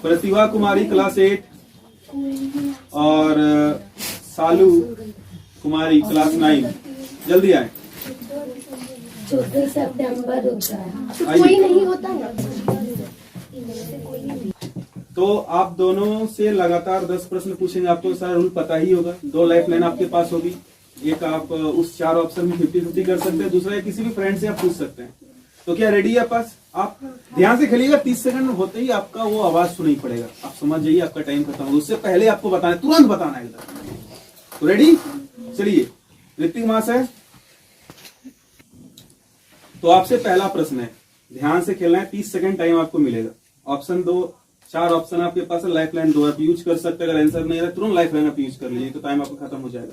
प्रतिभा कुमारी class 8 और सालू कुमारी class 9, जल्दी आए। 14 सितंबर होता है। आइए। कोई नहीं होता ना। तो आप दोनों से लगातार 10 प्रश्न पूछेंगे। आपको सारा रूल पता ही होगा। 2 लाइफ लाइन आपके पास होगी। एक आप उस 4 ऑप्शन में 50-50 कर सकते हैं, दूसरा किसी भी फ्रेंड से आप पूछ सकते हैं। तो क्या रेडी है पास? आप ध्यान से खेलिएगा। 30 सेकंड होते ही आपका वो आवाज सुनाई पड़ेगा। आप समझ जाइए आपका टाइम खत्म हो। उससे पहले आपको बताना है, तुरंत बताना है एकदम। तो रेडी? चलिए, ऋतिक महाशय, तो आपसे पहला प्रश्न है, ध्यान से खेलना है। 30 सेकंड टाइम आपको मिलेगा। ऑप्शन 2, 4 ऑप्शन आपके पास है। लाइफ लाइन 2 आप यूज कर सकते हैं। अगर आंसर नहीं है तुरंत लाइफ लाइन आप यूज कर लीजिए, तो टाइम आपका खत्म हो जाएगा।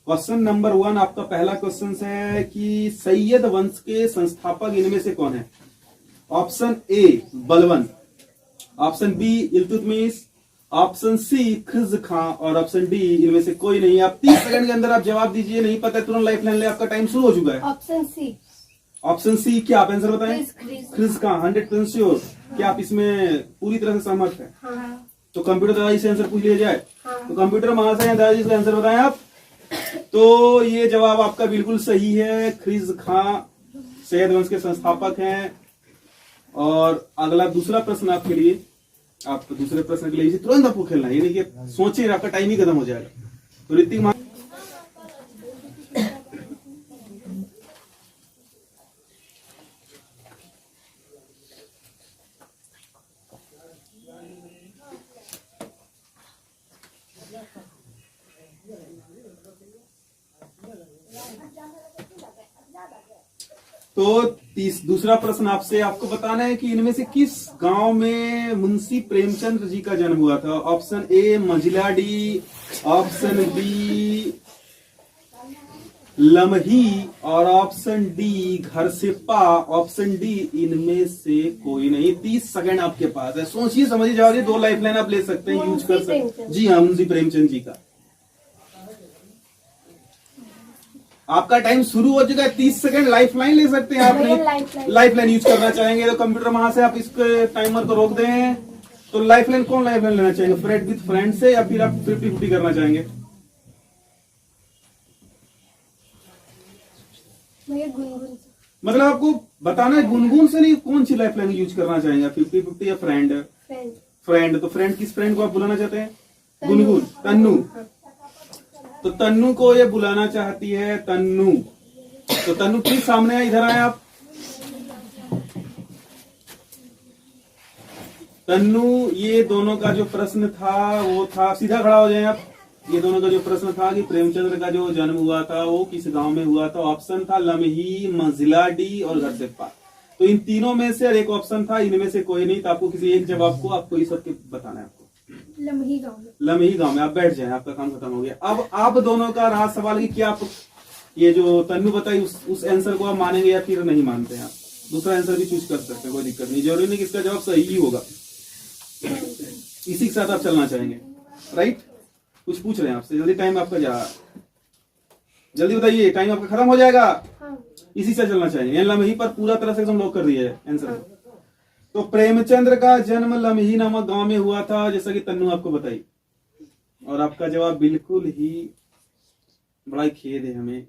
क्वेश्चन नंबर 1 आपका पहला क्वेश्चन है कि सैयद वंश के संस्थापक इनमें से कौन है? Option A Balban, option B Iltutmish, option C Khizr Khan और ऑप्शन डी इनमें से कोई नहीं। आप 30 सेकंड के अंदर आप जवाब दीजिए। नहीं पता है तुरंत लाइफ लाइन ले, आपका टाइम शुरू हो चुका है। Option C. ऑप्शन सी, क्या आप आंसर बताएं? खिज़्र खां 100% श्योर। क्या आप इसमें पूरी तरह से सहमत है? हाँ। तो कंप्यूटर दादाजी से आंसर पूछ लिया जाए। हाँ। तो कंप्यूटर महाशय दादाजी से आंसर बताएं आप। तो ये जवाब आपका बिल्कुल सही है। खिज़्र खां सैयद वंश के संस्थापक हैं। और अगला दूसरा प्रश्न आपके लिए, आप दूसरे प्रश्न के लिए तुरंत आपको खेलना है, ये नहीं कि सोचिए आपका टाइम ही खत्म हो जाएगा। तो ऋतिक तो दूसरा प्रश्न आपसे, आपको बताना है कि इनमें से किस गांव में मुंशी प्रेमचंद्र जी का जन्म हुआ था? ऑप्शन ए मंझिलाडी, ऑप्शन बी लमही और ऑप्शन डी घरसिप्पा, ऑप्शन डी इनमें से कोई नहीं। 30 सेकंड आपके पास है, सोचिए समझिए जवाब। 2 लाइफ लाइन आप ले सकते हैं, यूज कर सकते हैं। जी हाँ, मुंशी प्रेमचंद जी का। आपका टाइम शुरू हो चुका है। 30 सेकंड लाइफ लाइन ले सकते हैं। आप लाइफ लाइन यूज करना चाहेंगे तो कंप्यूटर वहां से आप इसके टाइमर को रोक दें। तो लाइफ लाइन कौन लाइफ लाइन लेना चाहेंगे? फ्रेंड विद फ्रेंड से या फिर आप 50-50 करना चाहेंगे? गुनगुन। मतलब आपको बताना है गुनगुन से नहीं, कौन सी लाइफ लाइन यूज करना चाहेंगे? 50-50 या फ्रेंड? फ्रेंड। तो फ्रेंड किस फ्रेंड को आप बुलाना चाहते हैं? गुनगुन, तन्नू। तो तन्नू को ये बुलाना चाहती है तन्नू। तो तन्नू प्लीज सामने आए, इधर आए आप। तन्नू, ये दोनों का जो प्रश्न था वो था, सीधा खड़ा हो जाए आप। ये दोनों का जो प्रश्न था कि प्रेमचंद्र का जो जन्म हुआ था वो किस गांव में हुआ था? ऑप्शन था लमही, मंझिलाडी और घरसिप्पा। तो इन तीनों में से एक ऑप्शन था, इनमें से कोई नहीं। तो आपको किसी एक जवाब को आपको ये सब बताना है। आपको लमही गांव में। लमही गांव में। आप बैठ जाएं, आपका काम खत्म हो गया। अब आप दोनों का राज सवाल की, क्या आप ये जो तन्नू बताई उस आंसर को आप मानेंगे या फिर नहीं मानते हैं? आप दूसरा आंसर भी चूज कर सकते हैं, कोई दिक्कत नहीं। जरूरी नहीं कि इसका जवाब सही ही होगा। इसी के साथ आप चलना चाहेंगे, राइट? कुछ पूछ रहे हैं आपसे, जल्दी टाइम आपका जा, जल्दी बताइए, टाइम आपका खत्म हो जाएगा। हाँ। इसी से चलना चाहेंगे। लमही पर पूरा तरह से एकदम लॉक कर दिया है आंसर। हाँ। तो प्रेमचंद्र का जन्म लमही नामक गांव में हुआ था, जैसा कि तन्नू आपको बताई। और आपका जवाब बिल्कुल ही, बड़ा ही खेद है हमें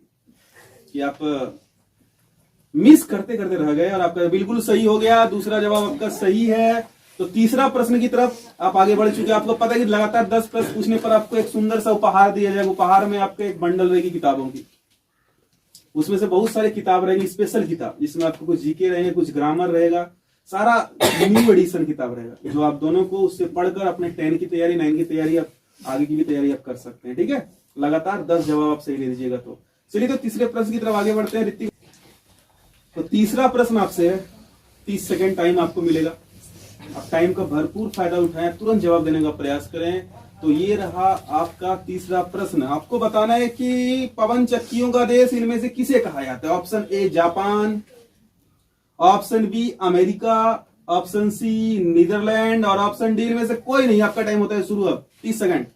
कि आप मिस करते करते रह गए और आपका बिल्कुल सही हो गया। दूसरा जवाब आपका सही है। तो तीसरा प्रश्न की तरफ आप आगे बढ़ चुके हैं। आपको पता है कि लगातार 10 प्रश्न पूछने पर आपको एक सुंदर सा उपहार दिया जाएगा। उपहार में आपको एक बंडल रहेगी किताबों की। उसमें से बहुत सारे किताब रहेंगी, स्पेशल किताब, जिसमें आपको कुछ जीके रहेंगे, कुछ ग्रामर रहेगा, सारा न्यू एडिशन किताब रहेगा, जो आप दोनों को उससे पढ़कर अपने 10 की तैयारी, 9 की तैयारी, आप आगे की भी तैयारी आप कर सकते हैं। ठीक है, लगातार 10 जवाब आप सही ले लीजिएगा। तो चलिए, तो तीसरे प्रश्न की तरफ आगे बढ़ते हैं ऋतिक। तो तीसरा प्रश्न आपसे है, 30 सेकेंड टाइम आपको मिलेगा। आप टाइम का भरपूर फायदा उठाएं, तुरंत जवाब देने का प्रयास करें। तो ये रहा आपका तीसरा प्रश्न। आपको बताना है कि पवन चक्कियों का देश इनमें से किसे कहा जाता है? Option A Japan, option B America, option C Netherland और ऑप्शन डी इनमें से कोई नहीं। आपका टाइम होता है शुरू अब, 30 सेकंड।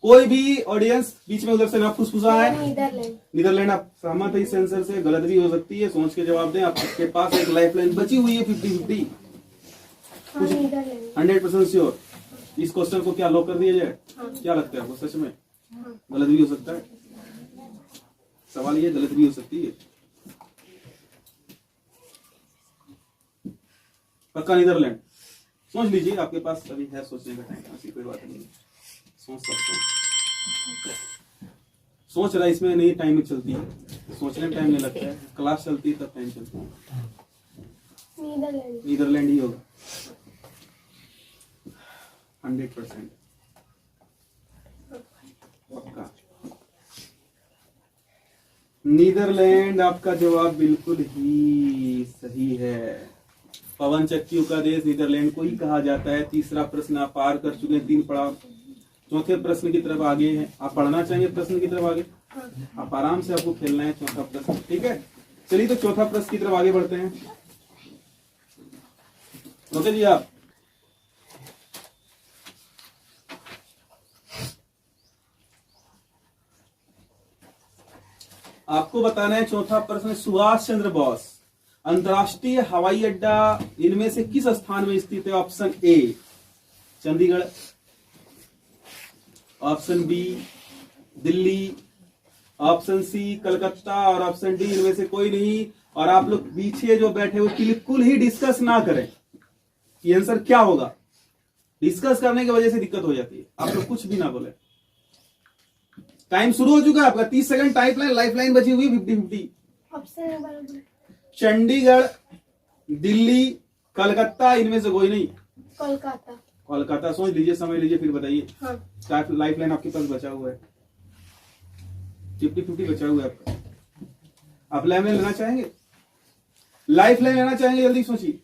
कोई भी ऑडियंस बीच में उधर से ना फुसफुसा है। नीदरलैंड। आप सहमत है इस आंसर से? गलत भी हो सकती है, सोच के जवाब दें। आपके पास एक लाइफ लाइन बची हुई है 50-50। हाँ नीदरलैंड 100% श्योर। इस क्वेश्चन को क्या लॉक कर दिया जाए? हाँ। क्या लगता है आपको सच में? हाँ गलत भी हो सकता है, सवाल ये गलत भी हो सकती है। पक्का नीदरलैंड? सोच लीजिए, आपके पास अभी है सोचने का टाइम, ऐसी कोई बात नहीं है, सोच सकते हैं। सोच रहा है इसमें नहीं, टाइम चलती है, सोचने में टाइम नहीं लगता है, क्लास चलती है तब टाइम चलता है। नीदरलैंड नीदरलैंड ही होगा 100% पक्का। नीदरलैंड आपका जवाब बिल्कुल ही सही है। पवन चक्कियों का देश नीदरलैंड को ही कहा जाता है। तीसरा प्रश्न आप पार कर चुके हैं, 3 पड़ाव। चौथे प्रश्न की तरफ आगे हैं। आप पढ़ना चाहेंगे प्रश्न की तरफ आगे? आप आराम से, आपको खेलना है चौथा प्रश्न, ठीक है। चलिए तो चौथा प्रश्न की तरफ आगे बढ़ते हैं। ओके जी, आप आपको बताना है चौथा प्रश्न, सुभाष चंद्र बोस अंतर्राष्ट्रीय हवाई अड्डा इनमें से किस स्थान में स्थित है? Option A Chandigarh, option B Delhi, option C Calcutta और ऑप्शन डी इनमें से कोई नहीं। और आप लोग पीछे जो बैठे हुए बिल्कुल ही डिस्कस ना करें कि आंसर क्या होगा। डिस्कस करने की वजह से दिक्कत हो जाती है। आप लोग कुछ भी ना बोले। टाइम शुरू हो चुका है आपका, 30 second type line, life line बची हुई 50-50। ऑप्शन नंबर चंडीगढ़, दिल्ली, कलकत्ता इनमें से कोई नहीं। कोलकाता कोलकाता। सोच लीजिए, समझ लीजिए, फिर बताइए। हाँ लाइफ लाइन आपके पास बचा हुआ है, 50-50 बचा हुआ है आपका। आप लाइफ लाइन लेना चाहेंगे? लाइफ लाइन लेना चाहेंगे? जल्दी सोचिए।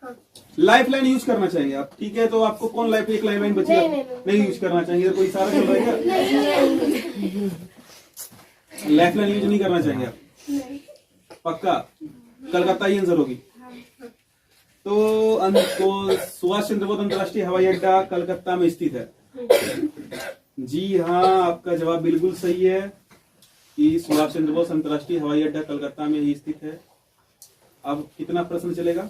हाँ लाइफ लाइन यूज करना चाहेंगे आप? ठीक है, तो आपको कौन लाइफ एक लाइफ लाइन बची है? नहीं यूज करना चाहेंगे? कोई सारा चल रहा है क्या? लाइफ लाइन यूज नहीं करना चाहेंगे आप? नहीं पक्का? कलकत्ता ही आंसर होगी। तो सुभाष चंद्र बोस अंतर्राष्ट्रीय हवाई अड्डा कलकत्ता में स्थित है। जी हाँ, आपका जवाब बिल्कुल सही है कि सुभाष चंद्र बोस अंतर्राष्ट्रीय हवाई अड्डा कलकत्ता में ही स्थित है। अब कितना प्रश्न चलेगा?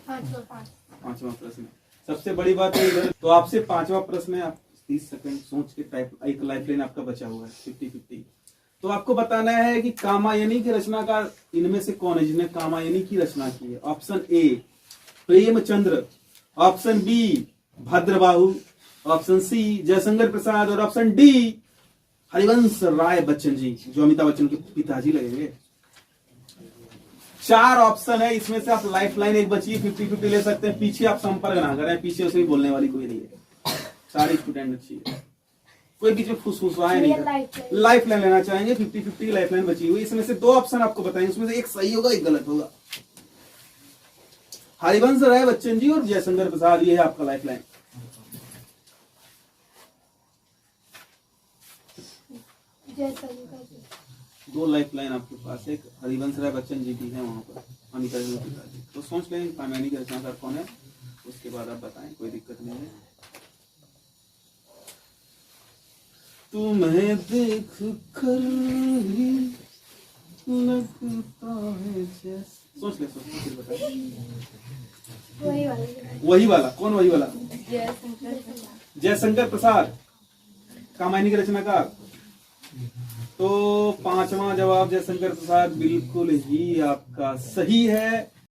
पांचवा प्रश्न। सबसे बड़ी बात है इधर, तो आपसे पांचवा प्रश्न है। आप 30 सेकंड सोच के टाइप, एक लाइफ लाइन आपका बचा हुआ है 50-50। तो आपको बताना है कि कामायनी के रचनाकार इनमें से कौन है जिन्हें कामायनी की रचना की है? Option A Premchandra, option B Bhadrabahu, option C Jaishankar Prasad और ऑप्शन डी हरिवंश राय बच्चन जी, जो अमिताभ बच्चन के पिताजी लगेंगे। 4 ऑप्शन है, इसमें से आप लाइफ लाइन एक बची 50-50 ले सकते हैं। पीछे आप संपर्क ना करें, पीछे उसे भी बोलने वाली कोई नहीं है। सारी स्टूडेंट अच्छी है, कोई बीच में फुसफुसाए नहीं है। लाइफ लाइन लेना चाहेंगे 50-50 लाइफ लाइन बची हुई। इसमें से 2 ऑप्शन आपको बताएंगे, उसमें से एक सही होगा, एक गलत होगा। हरिवंश राय बच्चन जी और जयशंकर प्रसाद, ये है आपका life line. Jaishankar 2 life line आपके पास, एक हरिवंश राय बच्चन जी की है वहां पर, अमिताभ जी के पिताजी। तो सोच लें कामायनी के रचनाकार कौन है, उसके बाद आप बताएं, कोई दिक्कत नहीं है। तुम्हें देख कर ही लगता है जैसे, सोच ले फिर बताएं। वही वाला कौन? वही वाला जयशंकर प्रसाद, कामायनी के रचनाकार। तो 5वां जवाब जयशंकर प्रसाद बिल्कुल ही आपका सही है।